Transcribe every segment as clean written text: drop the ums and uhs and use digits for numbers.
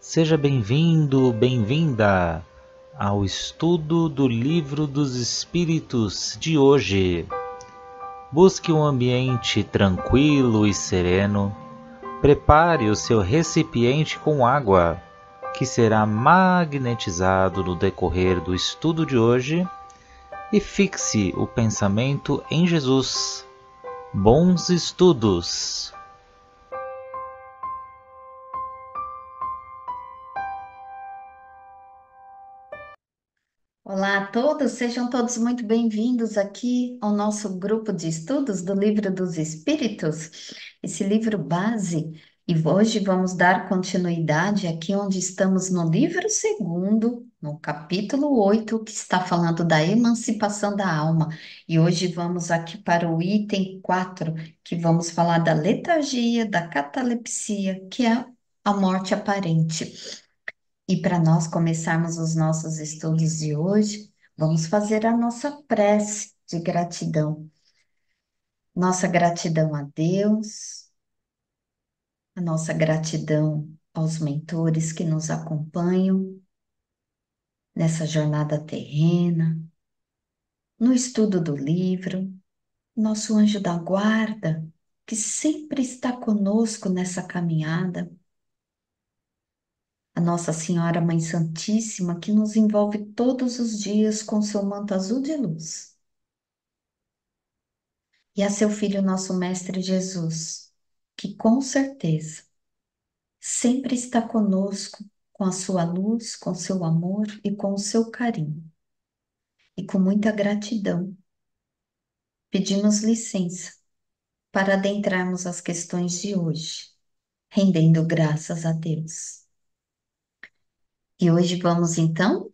Seja bem-vindo, bem-vinda ao estudo do Livro dos Espíritos de hoje. Busque um ambiente tranquilo e sereno. Prepare o seu recipiente com água, que será magnetizado no decorrer do estudo de hoje, e fixe o pensamento em Jesus. Bons estudos! Olá a todos, sejam todos muito bem-vindos aqui ao nosso grupo de estudos do Livro dos Espíritos, esse livro base. E hoje vamos dar continuidade aqui onde estamos no livro segundo, no capítulo 8, que está falando da emancipação da alma. E hoje vamos aqui para o item 4, que vamos falar da letargia, da catalepsia, que é a morte aparente. E para nós começarmos os nossos estudos de hoje, vamos fazer a nossa prece de gratidão. Nossa gratidão a Deus, a nossa gratidão aos mentores que nos acompanham nessa jornada terrena, no estudo do livro, nosso anjo da guarda, que sempre está conosco nessa caminhada, a Nossa Senhora Mãe Santíssima, que nos envolve todos os dias com seu manto azul de luz. E a seu Filho, nosso Mestre Jesus, que com certeza sempre está conosco com a sua luz, com seu amor e com o seu carinho. E com muita gratidão, pedimos licença para adentrarmos as questões de hoje, rendendo graças a Deus. E hoje vamos então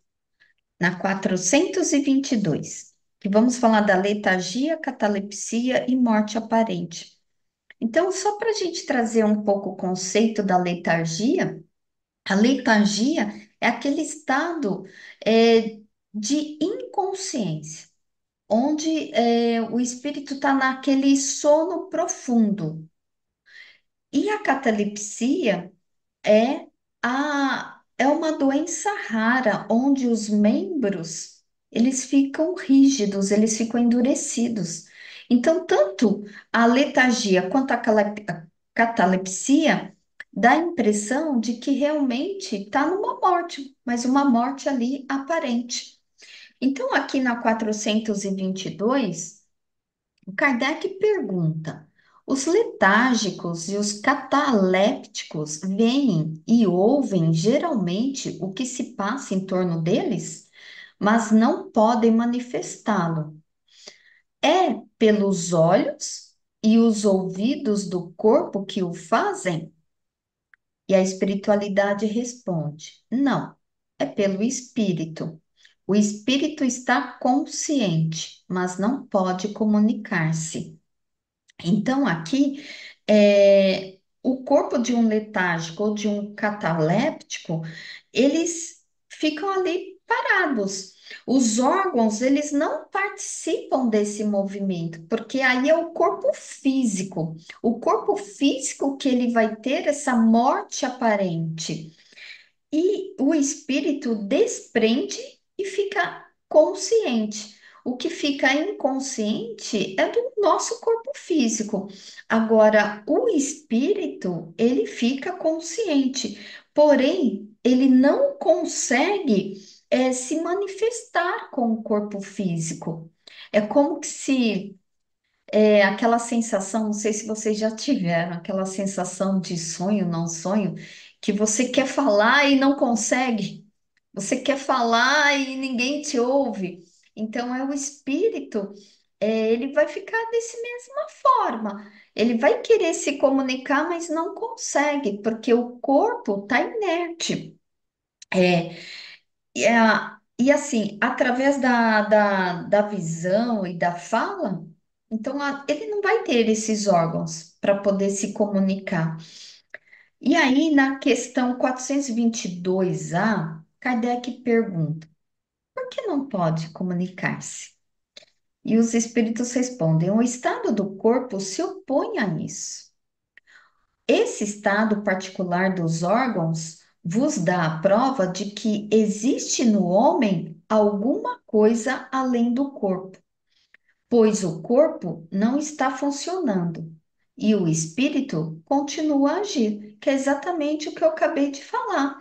na 422, que vamos falar da letargia, catalepsia e morte aparente. Então, só para a gente trazer um pouco o conceito da letargia, a letargia é aquele estado de inconsciência, onde o espírito está naquele sono profundo. E a catalepsia é, é uma doença rara, onde os membros eles ficam rígidos, eles ficam endurecidos. Então, tanto a letargia quanto a catalepsia dá a impressão de que realmente está numa morte, mas uma morte ali aparente. Então, aqui na 422, o Kardec pergunta: os letárgicos e os catalépticos veem e ouvem geralmente o que se passa em torno deles, mas não podem manifestá-lo. É pelos olhos e os ouvidos do corpo que o fazem? E a espiritualidade responde: não, é pelo espírito. O espírito está consciente, mas não pode comunicar-se. Então, aqui, o corpo de um letárgico ou de um cataléptico, eles ficam ali parados. Os órgãos, eles não participam desse movimento, porque aí é o corpo físico. O corpo físico que ele vai ter essa morte aparente. E o espírito desprende e fica consciente. O que fica inconsciente é do nosso corpo físico. Agora, o espírito, ele fica consciente, porém, ele não consegue se manifestar com o corpo físico. É como que se aquela sensação, não sei se vocês já tiveram, aquela sensação de sonho, não sonho, que você quer falar e não consegue. Você quer falar e ninguém te ouve. Então, é o espírito, ele vai ficar dessa mesma forma. Ele vai querer se comunicar, mas não consegue, porque o corpo está inerte. É, e assim, através da visão e da fala, então ele não vai ter esses órgãos para poder se comunicar. E aí, na questão 422A, Kardec pergunta: por que não pode comunicar-se? E os espíritos respondem: o estado do corpo se opõe a isso. Esse estado particular dos órgãos vos dá a prova de que existe no homem alguma coisa além do corpo, pois o corpo não está funcionando e o espírito continua a agir, que é exatamente o que eu acabei de falar.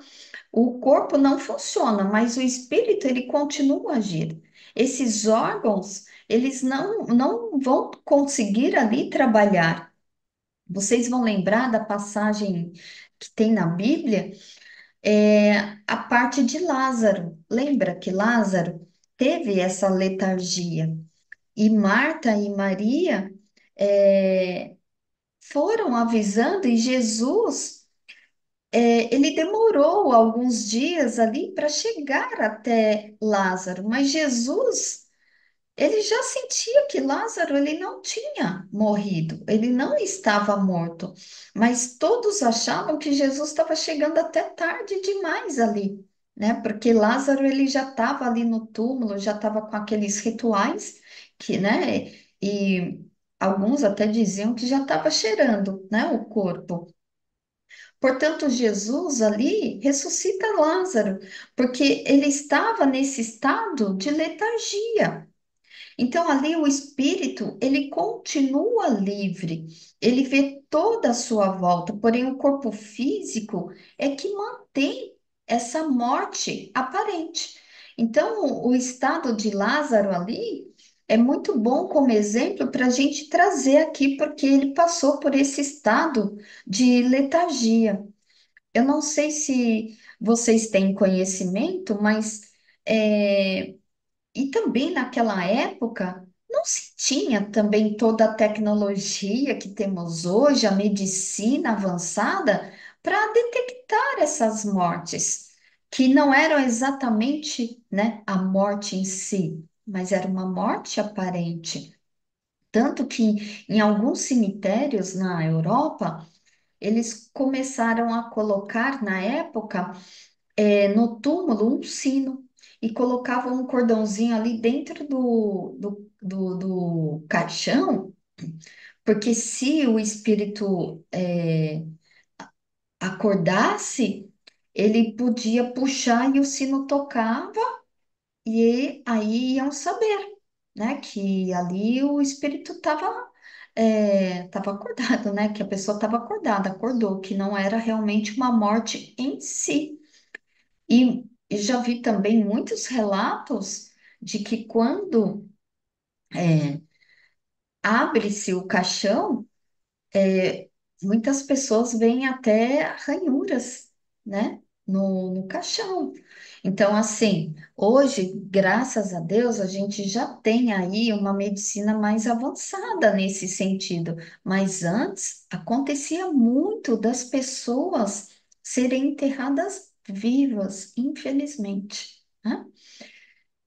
O corpo não funciona, mas o espírito ele continua a agir. Esses órgãos, eles não vão conseguir ali trabalhar. Vocês vão lembrar da passagem que tem na Bíblia, a parte de Lázaro. Lembra que Lázaro teve essa letargia e Marta e Maria é, foram avisando e Jesus ele demorou alguns dias ali para chegar até Lázaro, mas Jesus, ele já sentia que Lázaro ele não tinha morrido, ele não estava morto, mas todos achavam que Jesus estava chegando até tarde demais ali, né? Porque Lázaro ele já estava ali no túmulo, já estava com aqueles rituais que, né? E alguns até diziam que já estava cheirando, né? O corpo. Portanto, Jesus ali ressuscita Lázaro, porque ele estava nesse estado de letargia. Então, ali o espírito, ele continua livre, ele vê toda a sua volta, porém o corpo físico é que mantém essa morte aparente. Então, o estado de Lázaro ali é muito bom como exemplo para a gente trazer aqui, porque ele passou por esse estado de letargia. Eu não sei se vocês têm conhecimento, mas e também naquela época não se tinha também toda a tecnologia que temos hoje, a medicina avançada, para detectar essas mortes, que não eram exatamente, né, a morte em si, mas era uma morte aparente. Tanto que em alguns cemitérios na Europa, eles começaram a colocar na época no túmulo um sino e colocavam um cordãozinho ali dentro do caixão, porque se o espírito acordasse, ele podia puxar e o sino tocava e aí iam saber, né, que ali o espírito estava acordado, né, que a pessoa estava acordada, acordou, que não era realmente uma morte em si. E já vi também muitos relatos de que quando abre-se o caixão, muitas pessoas veem até ranhuras, né, no caixão. Então, assim, hoje, graças a Deus, a gente já tem aí uma medicina mais avançada nesse sentido, mas antes acontecia muito das pessoas serem enterradas vivas, infelizmente, né?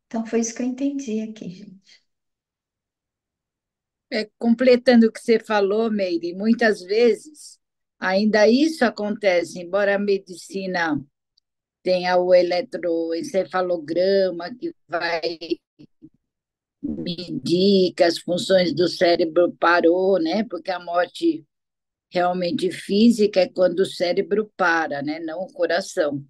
Então, foi isso que eu entendi aqui, gente. Completando o que você falou, Meire, muitas vezes ainda isso acontece, embora a medicina tenha o eletroencefalograma que vai medir que as funções do cérebro parou, né? Porque a morte realmente física é quando o cérebro para, né? Não o coração.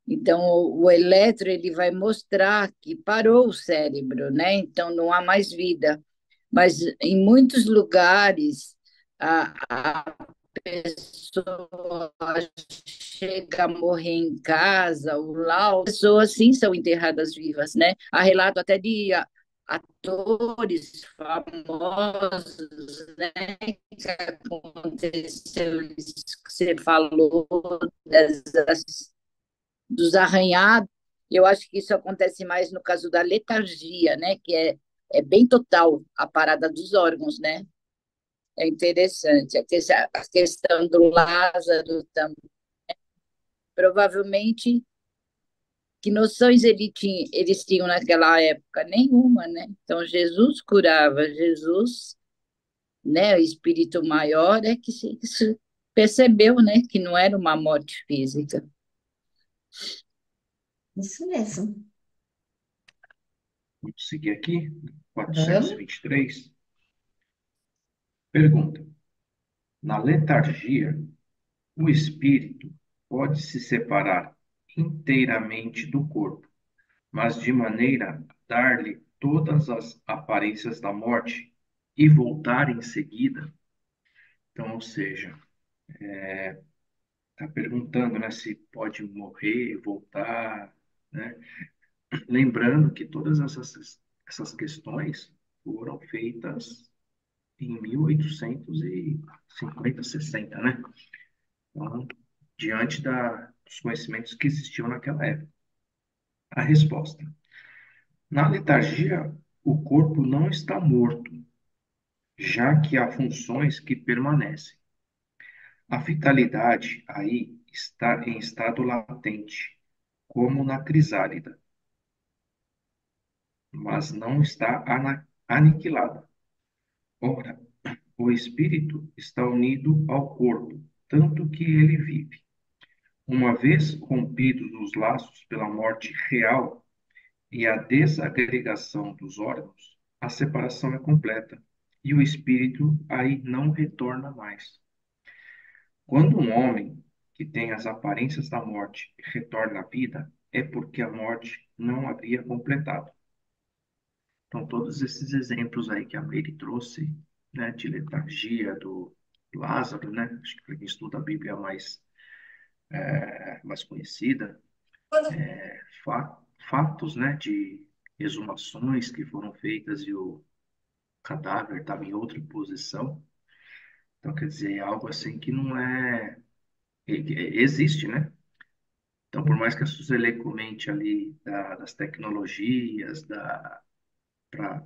Então, o eletro ele vai mostrar que parou o cérebro, né? Então, não há mais vida. Mas em muitos lugares, a pessoa chega a morrer em casa, ou lá, as pessoas sim são enterradas vivas, né? Há relato até de atores famosos, né? Que aconteceu isso que você falou dos arranhados. Eu acho que isso acontece mais no caso da letargia, né? Que é bem total a parada dos órgãos, né? É interessante. A questão do Lázaro também. Provavelmente, que noções eles tinham naquela época? Nenhuma, né? Então, Jesus curava, Jesus, né? O espírito maior é que se percebeu, né? Que não era uma morte física. Isso mesmo. Vamos seguir aqui. Vamos? 423. Pergunta: na letargia, o espírito pode se separar inteiramente do corpo, mas de maneira a dar-lhe todas as aparências da morte e voltar em seguida. Então, ou seja, está perguntando, né, se pode morrer, voltar, né? Lembrando que todas essas questões foram feitas em 1850, 60, né? Então, diante dos conhecimentos que existiam naquela época. A resposta. Na letargia, o corpo não está morto, já que há funções que permanecem. A vitalidade aí está em estado latente, como na crisálida, mas não está aniquilada. Ora, o espírito está unido ao corpo, tanto que ele vive. Uma vez rompidos os laços pela morte real e a desagregação dos órgãos, a separação é completa e o espírito aí não retorna mais. Quando um homem que tem as aparências da morte retorna à vida, é porque a morte não havia completado. Então, todos esses exemplos aí que a Meire trouxe, né, de letargia do Lázaro, né, acho que para quem estuda a Bíblia mais conhecida, fatos, né, de exumações que foram feitas e o cadáver estava em outra posição. Então, quer dizer, é algo assim que não existe, né? Então, por mais que a Suzele comente ali das tecnologias, para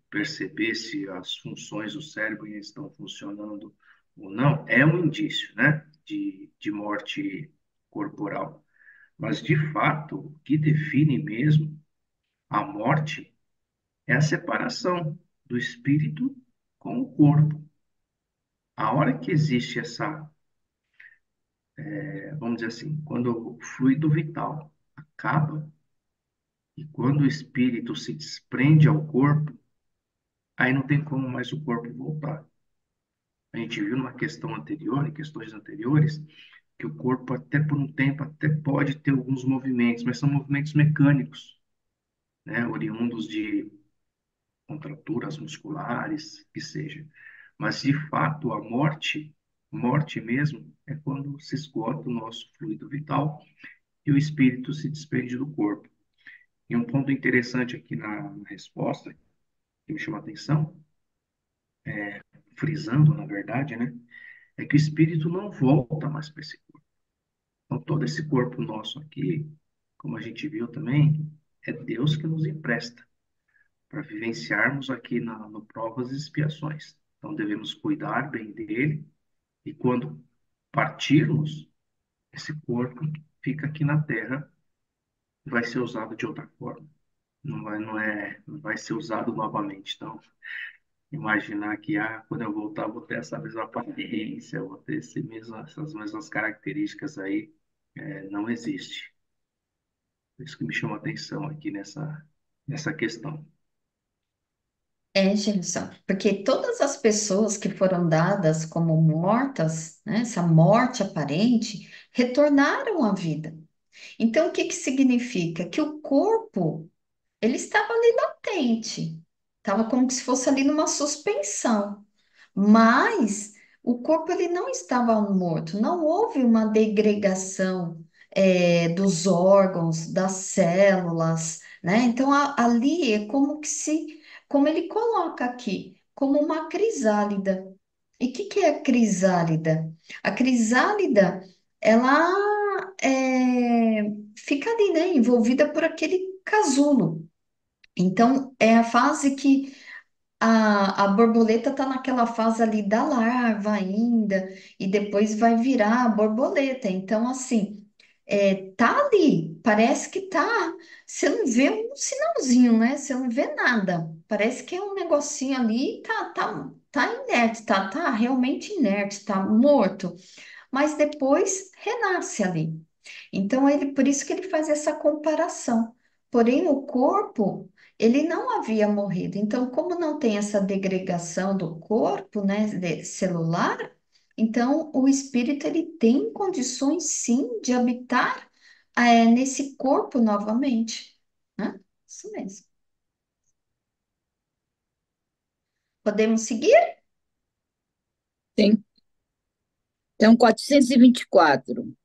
perceber se as funções do cérebro estão funcionando ou não, é um indício, né, de morte corporal. Mas, de fato, o que define mesmo a morte é a separação do espírito com o corpo. A hora que existe essa, vamos dizer assim, quando o fluido vital acaba e quando o espírito se desprende ao corpo, aí não tem como mais o corpo voltar. A gente viu numa questão anterior, em questões anteriores, que o corpo até por um tempo até pode ter alguns movimentos, mas são movimentos mecânicos, né, oriundos de contraturas musculares, que seja. Mas de fato a morte mesmo, é quando se esgota o nosso fluido vital e o espírito se despede do corpo. E um ponto interessante aqui na resposta, que me chama a atenção, frisando, na verdade, né, é que o espírito não volta mais para esse corpo. Então, todo esse corpo nosso aqui, como a gente viu também, é Deus que nos empresta para vivenciarmos aqui no provas e expiações. Então, devemos cuidar bem dele e quando partirmos, esse corpo fica aqui na Terra e vai ser usado de outra forma. Não vai ser usado novamente. Então, imaginar que quando eu voltar, eu vou ter essa mesma aparência, eu vou ter essas mesmas características aí, não existe. Isso que me chama a atenção aqui nessa questão. É, Gerson, porque todas as pessoas que foram dadas como mortas, né, essa morte aparente, retornaram à vida. Então, o que que significa? Que o corpo, ele estava ali latente, estava como se fosse ali numa suspensão. Mas o corpo ele não estava morto, não houve uma degregação dos órgãos, das células, né? Então ali é como que se, como ele coloca aqui, como uma crisálida. E o que é a crisálida? A crisálida, ela fica ali, né? Envolvida por aquele casulo. Então é a fase que a borboleta está naquela fase ali da larva ainda, e depois vai virar a borboleta. Então, assim, tá ali, parece que tá. Você não vê um sinalzinho, né? Você não vê nada. Parece que é um negocinho ali, tá inerte, tá realmente inerte, tá morto. Mas depois renasce ali. Então, por isso que ele faz essa comparação. Porém, o corpo, ele não havia morrido. Então, como não tem essa degregação do corpo, né, celular, Então, o espírito ele tem condições, sim, de habitar nesse corpo novamente, né? Isso mesmo. Podemos seguir? Sim. Então, 424.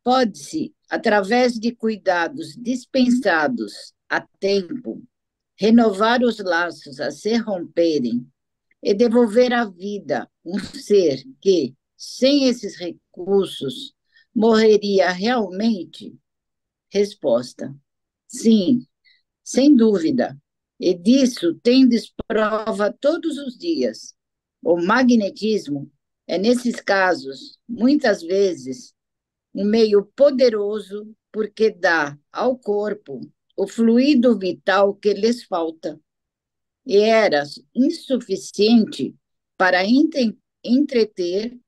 Pode-se, através de cuidados dispensados a tempo, renovar os laços a se romperem e devolver à vida um ser que, sem esses recursos, morreria realmente? Resposta: sim, sem dúvida. E disso tendes prova todos os dias. O magnetismo é, nesses casos, muitas vezes, um meio poderoso porque dá ao corpo o fluido vital que lhes falta e era insuficiente para entreter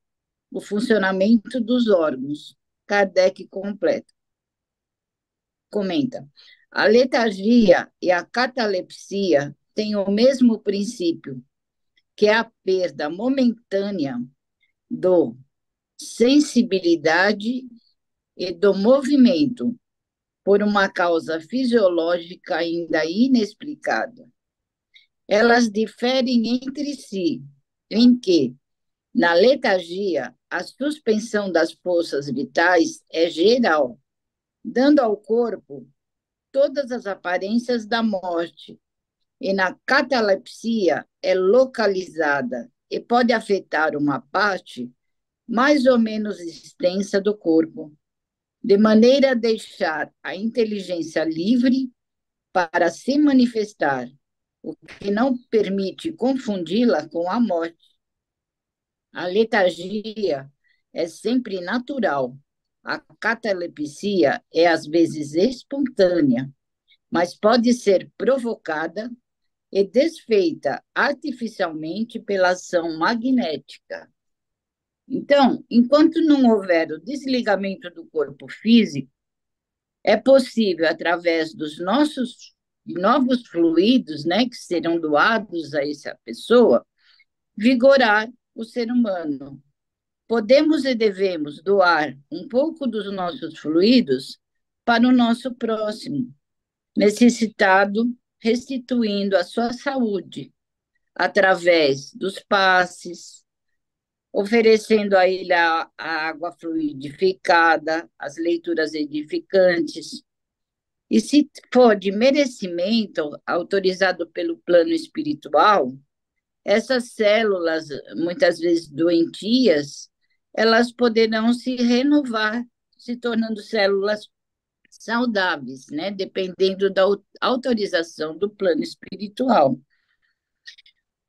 o funcionamento dos órgãos. Kardec completa. Comenta: a letargia e a catalepsia têm o mesmo princípio, que é a perda momentânea do sensibilidade e do movimento por uma causa fisiológica ainda inexplicada. Elas diferem entre si em que, na letargia, a suspensão das forças vitais é geral, dando ao corpo todas as aparências da morte, e na catalepsia é localizada e pode afetar uma parte mais ou menos extensa do corpo, de maneira a deixar a inteligência livre para se manifestar, o que não permite confundi-la com a morte. A letargia é sempre natural. A catalepsia é às vezes espontânea, mas pode ser provocada e desfeita artificialmente pela ação magnética. Então, enquanto não houver o desligamento do corpo físico, é possível, através dos nossos novos fluidos, né, que serão doados a essa pessoa, vigorar o ser humano. Podemos e devemos doar um pouco dos nossos fluidos para o nosso próximo, necessitado, restituindo a sua saúde, através dos passes, oferecendo a ele a água fluidificada, as leituras edificantes. E se for de merecimento, autorizado pelo plano espiritual, essas células, muitas vezes doentias, elas poderão se renovar, se tornando células saudáveis, né? Dependendo da autorização do plano espiritual,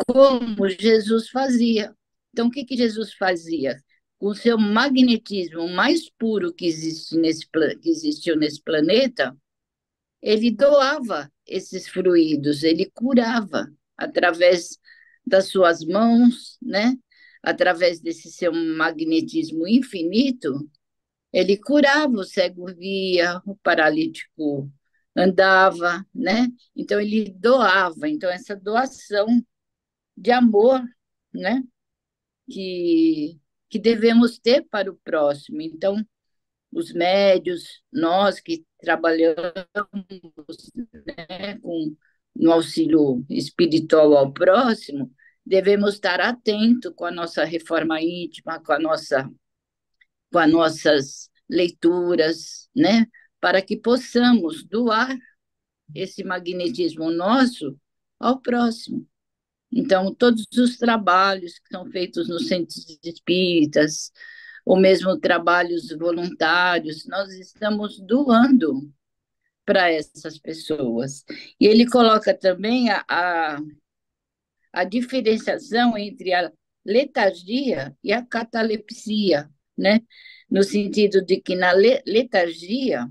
como Jesus fazia. Então, o que Jesus fazia? Com o seu magnetismo mais puro que existiu nesse planeta, ele doava esses fluidos, ele curava através das suas mãos, né? Através desse seu magnetismo infinito, ele curava, o cego via, o paralítico andava, né? Então ele doava. Então essa doação de amor, né? Que devemos ter para o próximo. Então os médios, nós que trabalhamos, né, no auxílio espiritual ao próximo, devemos estar atentos com a nossa reforma íntima, com as nossas leituras, né, para que possamos doar esse magnetismo nosso ao próximo. Então, todos os trabalhos que são feitos nos centros espíritas, ou mesmo trabalhos voluntários, nós estamos doando para essas pessoas. E ele coloca também a diferenciação entre a letargia e a catalepsia, né? No sentido de que na letargia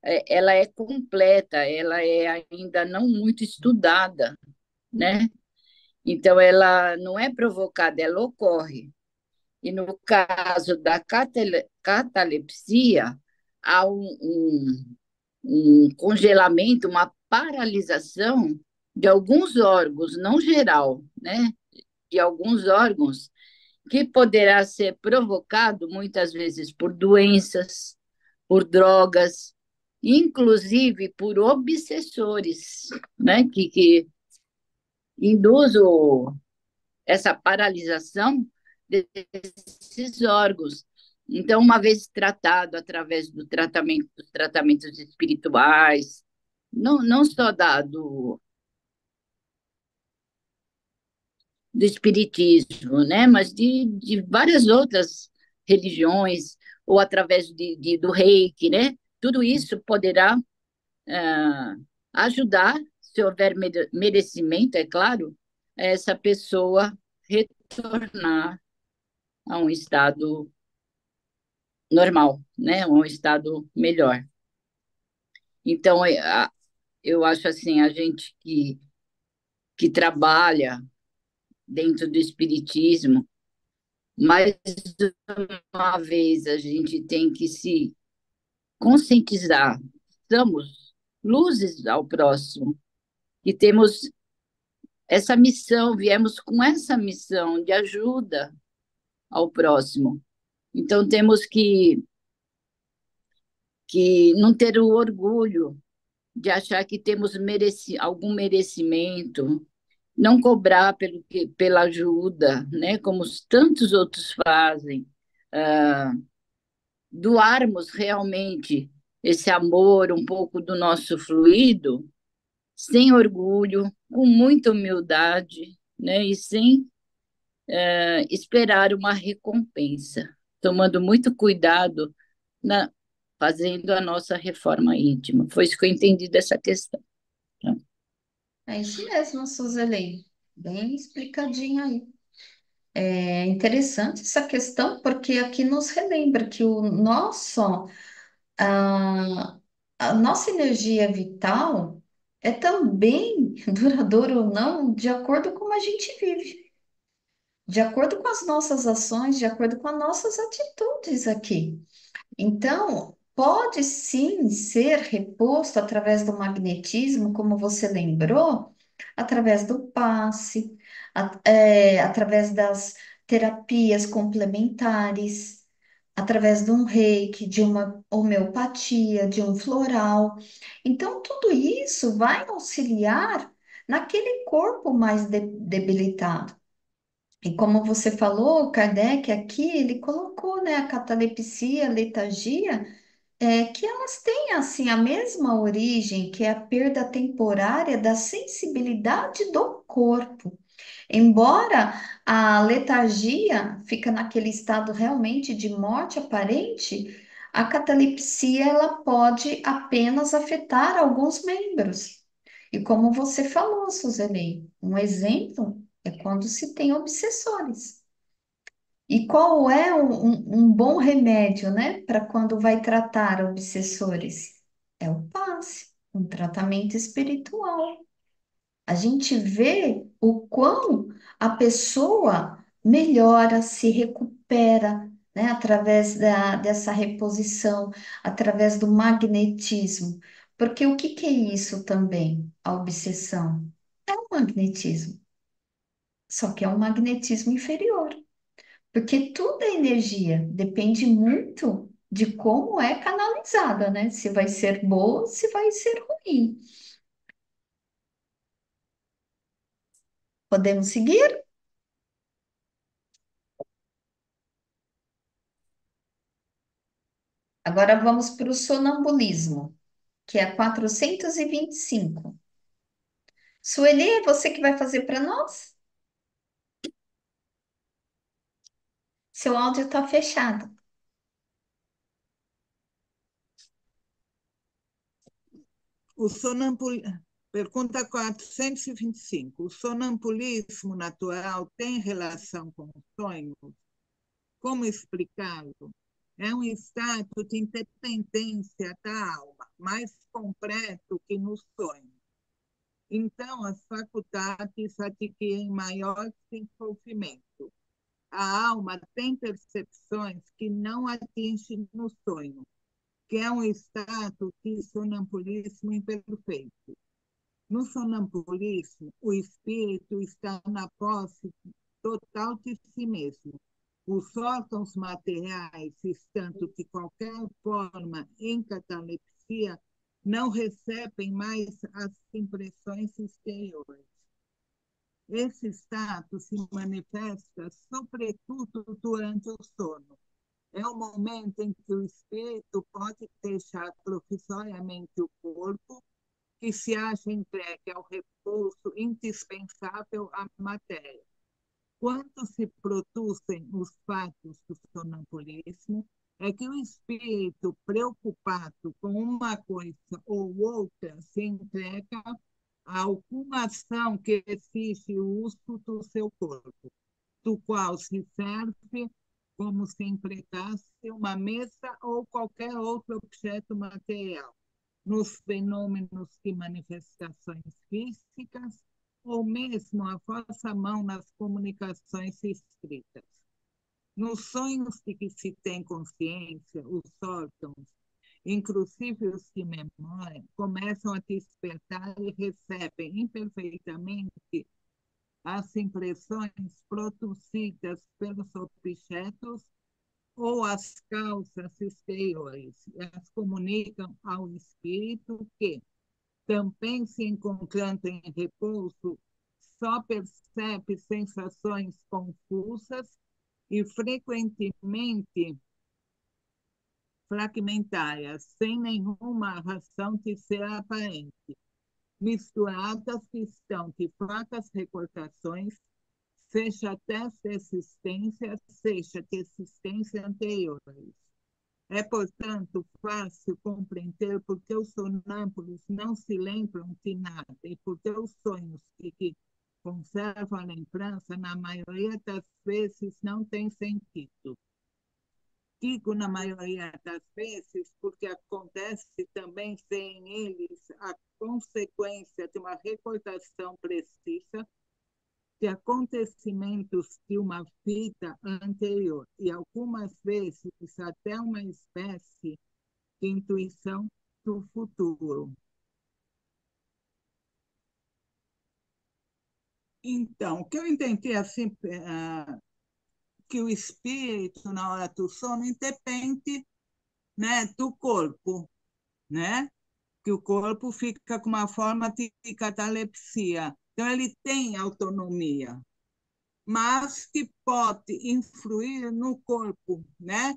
ela é completa, ela é ainda não muito estudada, né? Então, ela não é provocada, ela ocorre. E no caso da catalepsia, há um congelamento, uma paralisação de alguns órgãos, não geral, né? De alguns órgãos que poderá ser provocado muitas vezes por doenças, por drogas, inclusive por obsessores, né, que induz essa paralisação desses órgãos. Então, uma vez tratado através dos tratamentos espirituais, não só do espiritismo, né, mas de várias outras religiões, ou através do reiki, né, tudo isso poderá ah, ajudar, se houver merecimento, é claro, essa pessoa retornar a um estado normal, né? Um estado melhor. Então, eu acho assim, a gente que trabalha dentro do espiritismo, mais uma vez a gente tem que se conscientizar. Somos luzes ao próximo e temos essa missão, viemos com essa missão de ajuda ao próximo. Então, temos que não ter o orgulho de achar que temos algum merecimento, não cobrar pela ajuda, né, como tantos outros fazem, ah, doarmos realmente esse amor, um pouco do nosso fluido, sem orgulho, com muita humildade, né, e sem esperar uma recompensa, tomando muito cuidado na, fazendo a nossa reforma íntima. Foi isso que eu entendi dessa questão. Tá? É isso mesmo, Suzeli. Bem explicadinho aí. É interessante essa questão, porque aqui nos relembra que a, a nossa energia vital é também duradoura ou não, de acordo com como a gente vive, de acordo com as nossas ações, de acordo com as nossas atitudes aqui. Então, pode sim ser reposto através do magnetismo, como você lembrou, através do passe, através das terapias complementares, através de um reiki, de uma homeopatia, de um floral. Então, tudo isso vai auxiliar naquele corpo mais debilitado. E como você falou, Kardec aqui, ele colocou, né, a catalepsia, a letargia, que elas têm, assim, a mesma origem, que é a perda temporária da sensibilidade do corpo. Embora a letargia fica naquele estado realmente de morte aparente, a catalepsia, ela pode apenas afetar alguns membros. E como você falou, Suzeli, um exemplo é quando se tem obsessores. E qual é um bom remédio, né, para quando vai tratar obsessores? É o passe, um tratamento espiritual. A gente vê o quão a pessoa melhora, se recupera, né, através dessa reposição, através do magnetismo. Porque o que é isso também? A obsessão é o magnetismo, só que é um magnetismo inferior. Porque tudo é energia, depende muito de como é canalizada, né? Se vai ser boa, se vai ser ruim. Podemos seguir? Agora vamos para o sonambulismo, que é 425. Sueli, é você que vai fazer para nós? Seu áudio está fechado. O sonampul... Pergunta 425. O sonambulismo natural tem relação com o sonho? Como explicá-lo? É um estado de independência da alma, mais completo que no sonho. Então, as faculdades adquirem maior desenvolvimento. A alma tem percepções que não atinge no sonho, que é um estado de sonambulismo imperfeito. No sonambulismo, o espírito está na posse total de si mesmo, Os órgãos materiais, estando de qualquer forma em catalepsia, não recebem mais as impressões exteriores. Esse estado se manifesta, sobretudo, durante o sono. É o momento em que o espírito pode deixar provisoriamente o corpo, que se acha entregue ao repouso indispensável à matéria. Quando se produzem os fatos do sonambulismo, é que o espírito, preocupado com uma coisa ou outra, se entrega a alguma ação que exige o uso do seu corpo, do qual se serve como se empregasse uma mesa ou qualquer outro objeto material, nos fenômenos de manifestações físicas, ou mesmo a vossa mão nas comunicações escritas. Nos sonhos de que se tem consciência, os órgãos, inclusive os de memória, começam a despertar e recebem imperfeitamente as impressões produzidas pelos objetos ou as causas exteriores, e as comunicam ao espírito que, também se encontrando em repouso, só percebe sensações confusas e frequentemente fragmentárias, sem nenhuma razão de ser aparente, misturadas que estão de fracas recordações, seja dessa existência, seja de existência anteriores. É, portanto, fácil compreender por que os sonâmbulos não se lembram de nada e por que os sonhos de que conservam a lembrança, na maioria das vezes, não têm sentido. Digo na maioria das vezes porque acontece também ser em eles a consequência de uma recordação precisa de acontecimentos de uma vida anterior e algumas vezes até uma espécie de intuição do futuro. Então, o que eu entendi assim, que o espírito na hora do sono independe, né, do corpo, né? Que o corpo fica com uma forma de catalepsia. Então, ele tem autonomia, mas que pode influir no corpo, né?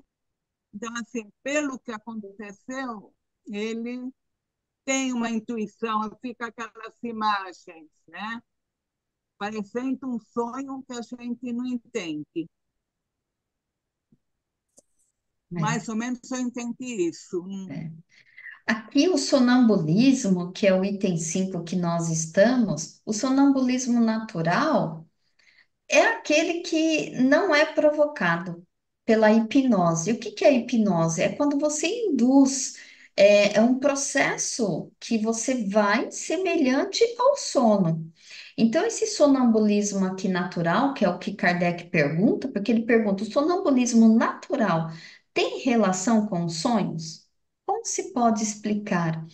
Então, assim, pelo que aconteceu, ele tem uma intuição, fica aquelas imagens, né? Parecendo um sonho que a gente não entende. Mais ou menos eu entendi isso. Aqui o sonambulismo, que é o item 5 que nós estamos, o sonambulismo natural é aquele que não é provocado pela hipnose. O que é a hipnose? É quando você induz, é um processo que você vai semelhante ao sono. Então, esse sonambulismo aqui natural, que é o que Kardec pergunta, porque ele pergunta: o sonambulismo natural tem relação com os sonhos? Como se pode explicar?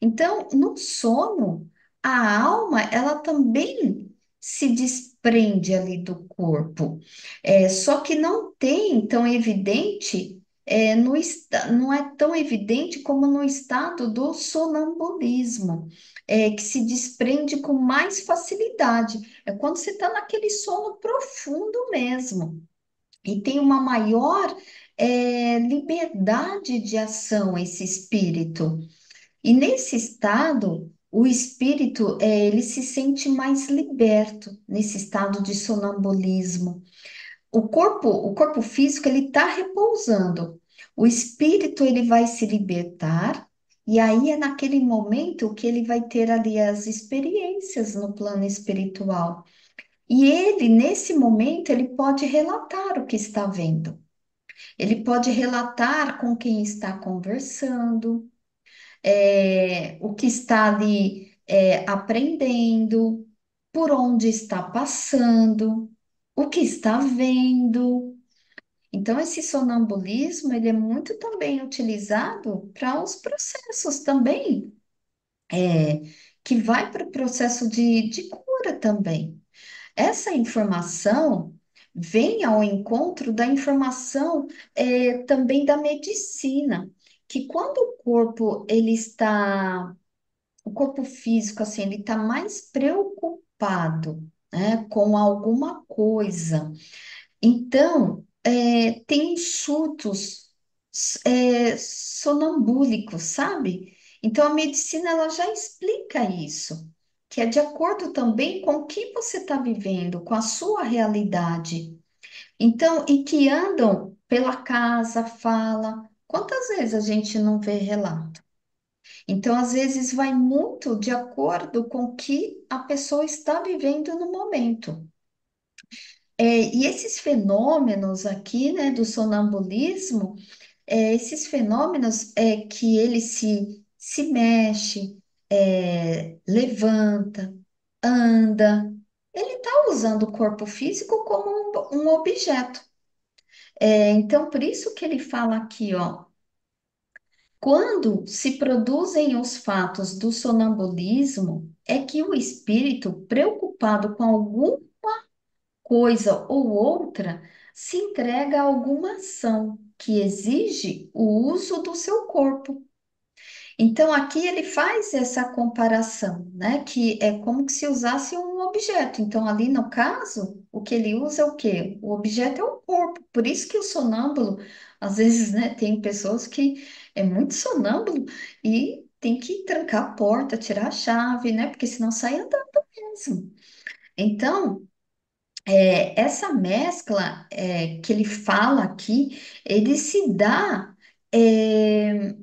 Então, no sono, a alma, ela também se desprende ali do corpo. Só que não tem tão evidente, não é tão evidente como no estado do sonambulismo, que se desprende com mais facilidade. É quando você está naquele sono profundo mesmo. E tem uma maior, liberdade de ação esse espírito. E nesse estado, o espírito, ele se sente mais liberto, nesse estado de sonambulismo. O corpo físico, ele está repousando. O espírito, ele vai se libertar, e aí é naquele momento que ele vai ter ali as experiências no plano espiritual. E ele, nesse momento, ele pode relatar o que está vendo. Ele pode relatar com quem está conversando, o que está ali aprendendo, por onde está passando, o que está vendo. Então, esse sonambulismo, ele é muito também utilizado para os processos também, que vai para o processo de cura também. Essa informação vem ao encontro da informação também da medicina, que quando o corpo físico, assim, ele está mais preocupado, né, com alguma coisa. Então, tem surtos sonambúlicos, sabe? Então, a medicina ela já explica isso, que é de acordo também com o que você está vivendo, com a sua realidade. Então, e que andam pela casa, fala. Quantas vezes a gente não vê relato? Então, às vezes, vai muito de acordo com o que a pessoa está vivendo no momento. E esses fenômenos aqui, né, do sonambulismo, esses fenômenos que ele se mexe, levanta, anda, ele está usando o corpo físico como um objeto. Então, por isso que ele fala aqui, ó, quando se produzem os fatos do sonambulismo, é que o espírito, preocupado com alguma coisa ou outra, se entrega a alguma ação que exige o uso do seu corpo. Então, aqui ele faz essa comparação, né? Que é como que se usasse um objeto. Então, ali no caso, o que ele usa é o quê? O objeto é o corpo. Por isso que o sonâmbulo, às vezes, né, tem pessoas que é muito sonâmbulo e tem que trancar a porta, tirar a chave, né? Porque senão sai andando mesmo. Então, essa mescla que ele fala aqui, ele é,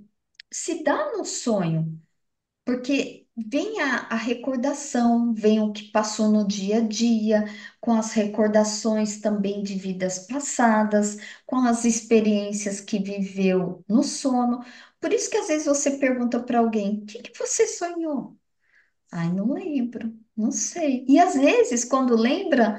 se dá no sonho. Porque vem a recordação, vem o que passou no dia a dia, com as recordações também de vidas passadas, com as experiências que viveu no sono. Por isso que às vezes você pergunta para alguém: o que que você sonhou? Ai, não lembro, não sei. E às vezes, quando lembra,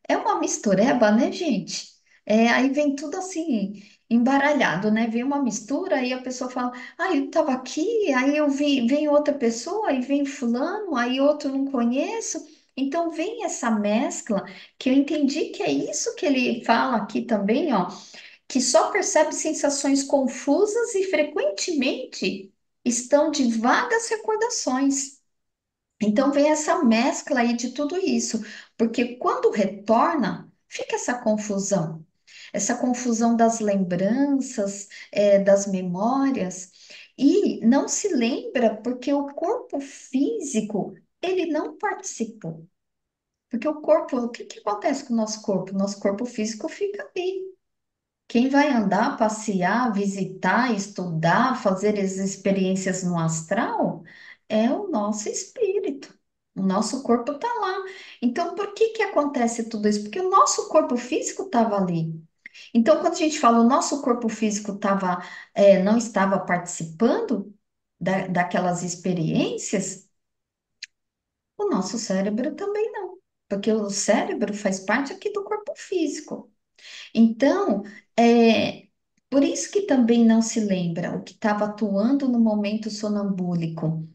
é uma mistureba, né, gente? Aí vem tudo assim, embaralhado, né? Vem uma mistura, aí a pessoa fala, ah, eu estava aqui, aí eu vi, vem outra pessoa, aí vem fulano, aí outro não conheço. Então vem essa mescla que eu entendi que é isso que ele fala aqui também, ó, que só percebe sensações confusas e frequentemente estão de vagas recordações. Então vem essa mescla aí de tudo isso, porque quando retorna, fica essa confusão das lembranças, das memórias, e não se lembra porque o corpo físico, ele não participou. Porque o corpo, o que que acontece com o nosso corpo? Nosso corpo físico fica ali. Quem vai andar, passear, visitar, estudar, fazer as experiências no astral é o nosso espírito. O nosso corpo está lá. Então, por que que acontece tudo isso? Porque o nosso corpo físico estava ali. Então, quando a gente fala o nosso corpo físico não estava participando daquelas experiências, o nosso cérebro também não. Porque o cérebro faz parte aqui do corpo físico. Então, por isso que também não se lembra o que estava atuando no momento sonambúlico.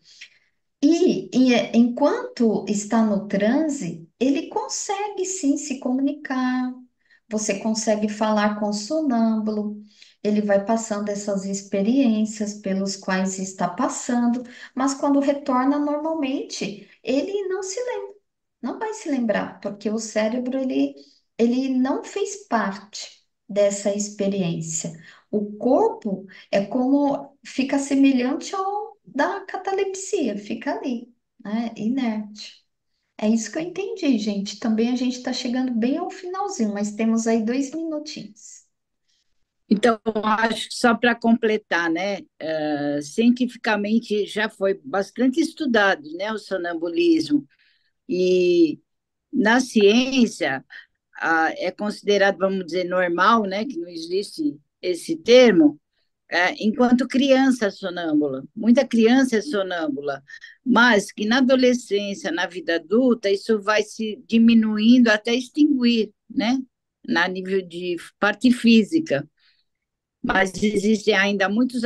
Enquanto está no transe, ele consegue sim se comunicar, você consegue falar com o sonâmbulo, ele vai passando essas experiências pelos quais está passando, mas quando retorna normalmente, ele não se lembra, não vai se lembrar, porque o cérebro ele não fez parte dessa experiência. O corpo é como fica semelhante ao da catalepsia, fica ali, né, inerte. É isso que eu entendi, gente. Também a gente está chegando bem ao finalzinho, mas temos aí 2 minutinhos. Então, acho que só para completar, né, cientificamente já foi bastante estudado, né, o sonambulismo. E na ciência é considerado, vamos dizer, normal, né, que não existe esse termo, enquanto criança sonâmbula. Muita criança é sonâmbula, mas que na adolescência, na vida adulta, isso vai se diminuindo até extinguir, né, na nível de parte física. Mas existem ainda muitos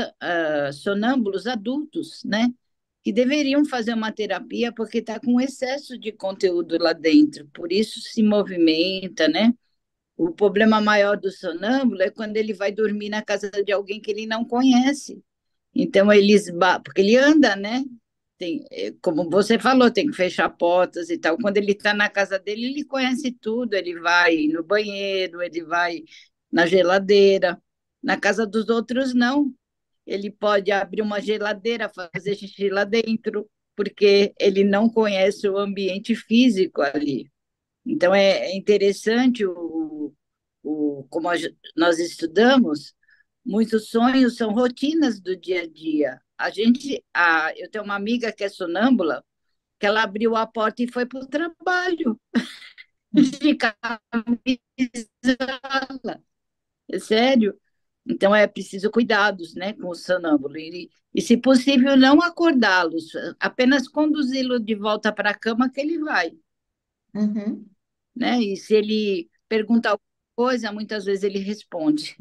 sonâmbulos adultos, né, que deveriam fazer uma terapia porque está com excesso de conteúdo lá dentro, por isso se movimenta, né? O problema maior do sonâmbulo é quando ele vai dormir na casa de alguém que ele não conhece. Então, porque ele anda, né? Como você falou, tem que fechar portas e tal. Quando ele está na casa dele, ele conhece tudo. Ele vai no banheiro, ele vai na geladeira. Na casa dos outros, não. Ele pode abrir uma geladeira, fazer xixi lá dentro, porque ele não conhece o ambiente físico ali. Então, é interessante como nós estudamos, muitos sonhos são rotinas do dia a dia. Eu tenho uma amiga que é sonâmbula, que ela abriu a porta e foi para o trabalho de camisola. É sério. Então é preciso cuidados, né, com o sonâmbulo e se possível não acordá-los, apenas conduzi-lo de volta para a cama que ele vai, Uhum. né? E se ele pergunta alguma coisa, muitas vezes ele responde.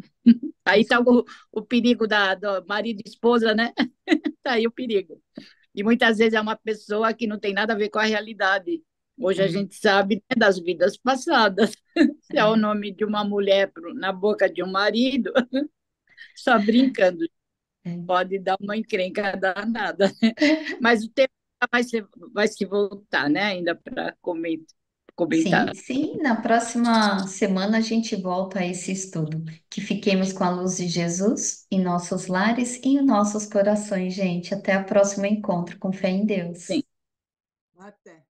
Aí está o perigo do marido e esposa, né? Está aí o perigo. E muitas vezes é uma pessoa que não tem nada a ver com a realidade. Hoje a gente sabe, né, das vidas passadas. Se é o nome de uma mulher na boca de um marido, só brincando, pode dar uma encrenca danada. Né? Mas o tempo vai se voltar, né? Ainda para Sim, comentar. sim, na próxima semana a gente volta a esse estudo. Que fiquemos com a luz de Jesus em nossos lares e em nossos corações, gente. Até o próximo encontro com fé em Deus. Sim. Até.